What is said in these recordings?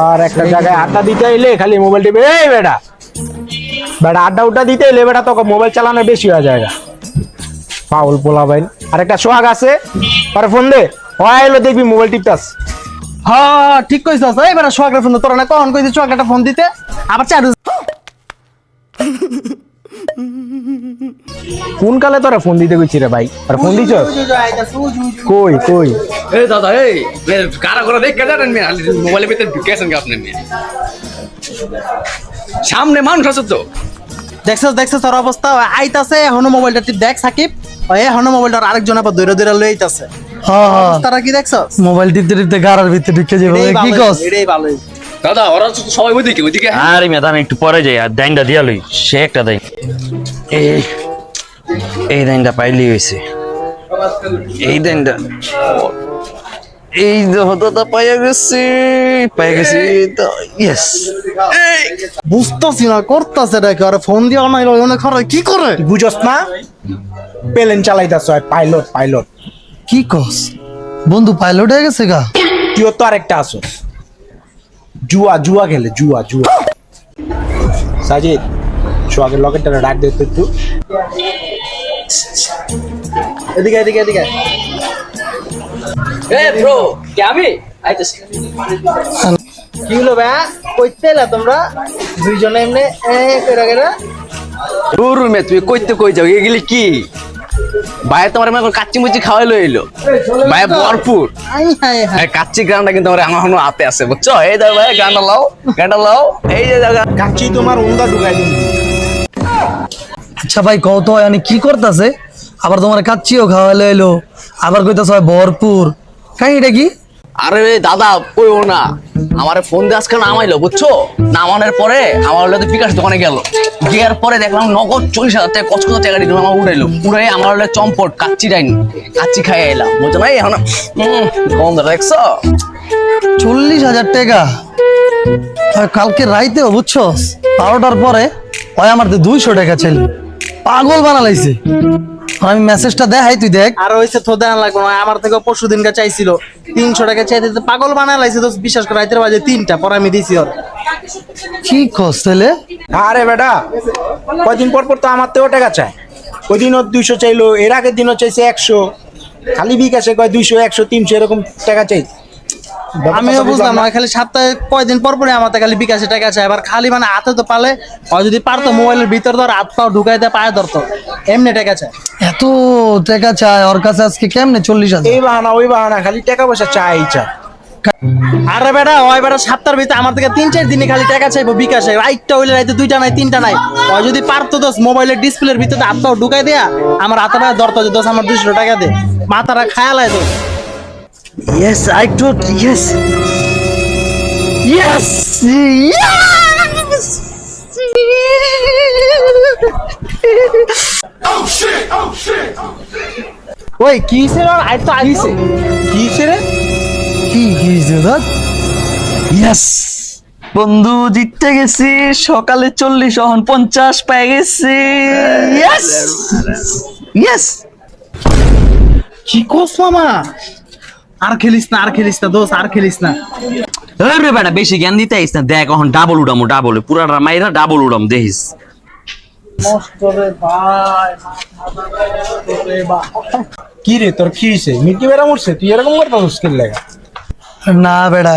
আর একটা জায়গায় আড্ডা দিতে এলে খালি মোবাইল টিপে এই বেটা বেটা আড্ডা উড্ডা দিতে এলে বেটা তোকে মোবাইল চালানো বেশি হয়ে যায় পাউল পোলা বাইন আর একটা সোহাগ আছে আরে ফোন দে হয় এলো দেখবি মোবাইল টিপতাস হ্যাঁ ঠিক কইছস এই বেটা সোহাগের ফোন তোরা না কখন কইছিস সোহাগটা ফোন দিতে আবার চালু কোন কালে তোরা ফোন দিতে কইছি রে ভাই আর ফোন দিছস কই কই এই দাদা এই কারা করে দেখ কে জানেন মিয়া মোবাইলের ভিতরে ঢুকেছেন কি আপনি মিয়া সামনে মানুষ আছে তো দেখছস তোর অবস্থা আইতাছে এখনো মোবাইলটা টিপ দেখ সাকিব ওই এখনো মোবাইলটা আরেকজন আবার দইরা দইরা লই আইতাছে তারা কি দেখছস মোবাইল টিপতে টিপতে গাড়ার ভিতরে ঢুকে যাবে কি কস এটাই ভালো দাদা ওরা তো সবাই ওইদিকে আরে মেয়ে দাম একটু পরে যাই আর দাইনটা দিয়া লই সে একটা দাইন এই দাইনটা পাইলি হয়েছে এই দাইনটা এই দাদা পাইয়া গেছি ইয়েস বুঝতাছি না করতাছে নাকি আরে ফোন দিয়া নাই অনেক খারাপ কি করে বুঝছস না প্লেন চালাইতাছ পাইলট পাইলট কি কস বন্ধু পাইলট হয়ে গেছে গা তুইও তো আরেকটা আসস জুয়া খেলে জুয়া সাজিদ সোহাগের লকেটটা ডাক দে তো একটু এদিকে এ ব্রো কে আমি আইতেছি কি হলো ভাই কইতে এলা তোমরা দুইজনে এমনি কইরা গেরা দূর মে তুই কই যাও এগুলি কি ভাই তোমার মনে কাচ্চি মুচি খাওয়াই লইলো ভাই ভরপুর আই হাই হাই এই কাচ্চি গানটা কিন্তু আমার এখনো হাতে আছে বুঝছো এই দাও ভাই গানটা লাও এই যে জায়গা কাচ্চি তোমার উন্দা ঢুকাই দিন আচ্ছা ভাই কত মানে কি করতেছে আবার তোমার কাচ্চিও খাওয়ালে এলো আবার কইতাছে ভরপুর কাহিনীটা কি আরে দাদা কইও না আমারে ফোন দিয়ে আজকে নামাইলো বুঝছো নামানোর পরে আমার হলো বিকাশ দোকানে গেল গিয়ার পরে দেখলাম নগদ 40,000 টাকা কচকচ টাকা দিল আমার উড়াইলো উড়াই আমার হলো চম্পট কাচ্চি খাই এলাম বুঝছো না এখন গন্ধ দেখছো 40,000 টাকা আর কালকে রাইতেও বুঝছস 12টার পরে ওই আমার 200 টাকা ছিল পাগল বানালাইছে আর আমি মেসেজটা দেখাই তুই দেখ আর হইছে তো দেন লাগবে না আমার থেকে পরশু দিনকা চাইছিল 300 টাকা চাইতে তো পাগল বানায় লাইছে তো বিশ্বাস করে রাইতের বাজে 3টা পরে আমি দিছি ওর কি কস তাহলে আরে বেটা কয়দিন পর তো আমার তেও টাকা চায় ওই দিনও 200 চাইলো এর আগের দিনও চাইছে 100 খালি বিকাশে কয় 200 100 300 এরকম টাকা চাই আমিও বুঝলাম না খালি সপ্তাহে কয়দিন পর পরে আমার খালি বিকাশে টাকা চাই আবার খালি মানে হাতে তো পালে আর যদি পারতো মোবাইলের ভিতর ধর হাত পাও ঢুকাইতে পায়ে ধরতো এমনি টাকা চায় এত টাকা চায় ওর কাছে আজকে কেমনে 40,000 এই বাহানা ওই বাহানা খালি টাকা পয়সা চাই আরে বেটা ওই বেটা সপ্তাহের ভিতরে আমার থেকে 3-4 দিনে খালি টাকা চাইবো বিকাশে রাইটটা হইলে রাইতে 2টা নাই 3টা নাই ওই যদি পারতো দোস মোবাইলের ডিসপ্লের ভিতরে হাত পাও ঢুকাই দেয়া আমার হাতে পায়ে ধরতো যে দোস আমার 200 টাকা দে মাথাটা খায়ালাই দোস Yes, I do. Yes. Yes. Yes. ওই কি হইছে রে আই তো আইছে কি রে কি হইছে দাদ? ইয়েস বন্ধু জিততে গেছি সকালে 40 এখন 50 পেয়ে গেছি ইয়েস ইয়েস কি কোস মামা আর খেলিস না দোস আর খেলিস না আরে বেটা বেশি জ্ঞান দিতে আইস না দেখ এখন ডাবল পুরাটা মাইরা ডাবল উড়াম দেখিস কি রে তোর কি হইছে মিকি বেরা মরছে তুই এরকম করতে মুশকিল লাগা না বেড়া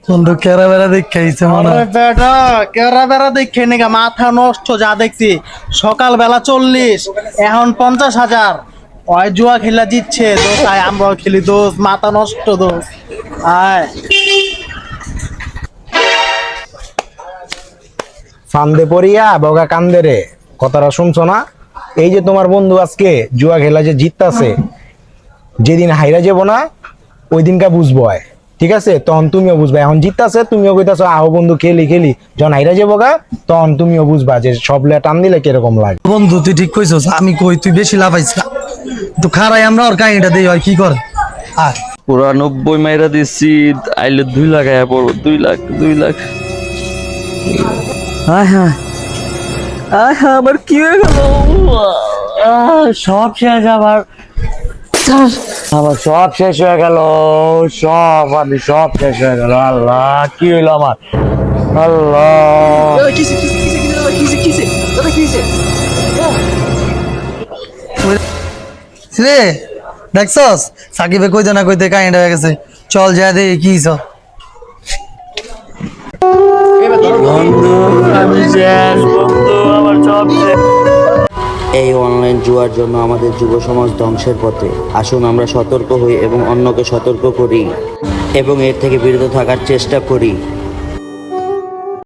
বন্ধু কেরা বেড়া দেখাইছে মনে আরে বেটা কেরা বেড়া দেখে নেগা মাথা নষ্ট যা দেখছি সকাল বেলা 40 এখন 50,000 ওই জুয়া খেলা জিতছে দোস আয় আমরাও খেলি দোস মাথা নষ্ট দোস আয় ফান্দে পড়িয়া বগা কান্দে রে কথাটা শুনছো না এই যে তোমার বন্ধু আজকে জুয়া খেলা যে জিততাছে যেদিন হাইরা যাব না ওই দিনকা বুঝবো ঠিক আছে তখন তুমিও বুঝবা এখন জিততাছে তুমিও কইতাছো আহো বন্ধু খেলি যখন হাইরা যাবো গা তখন তুমিও বুঝবা যে সব লে টান দিলে কিরকম লাগে বন্ধু তুই ঠিক কইছস আমি কই তুই বেশি লাফাইছ না তো খারাই আমরা ওর কাহিনীটা দেই হয় কি করে আয় পুরা 90 মাইরা দিছি আইলে 2 লাখ আয়া পড়ো 2 লাখ হ্যাঁ আমার কি হয়ে গেল সব শেষ আবার আমার সব শেষ হয়ে গেল, সব শেষ হয়ে গেল। আল্লাহ, কি হইলো আমার? আল্লাহ, রে দেখছস সাকিবে কইতে না কইতে কাহিনীটা হয়ে গেছে। চল যা দে কি চ বন্ধু আমি শেষ, বন্ধু আমার সব শেষ। এই অনলাইন জুয়ার জন্য আমাদের যুব সমাজ ধ্বংসের পথে। আসুন আমরা সতর্ক হই এবং অন্যকে সতর্ক করি এবং এর থেকে বিরত থাকার চেষ্টা করি।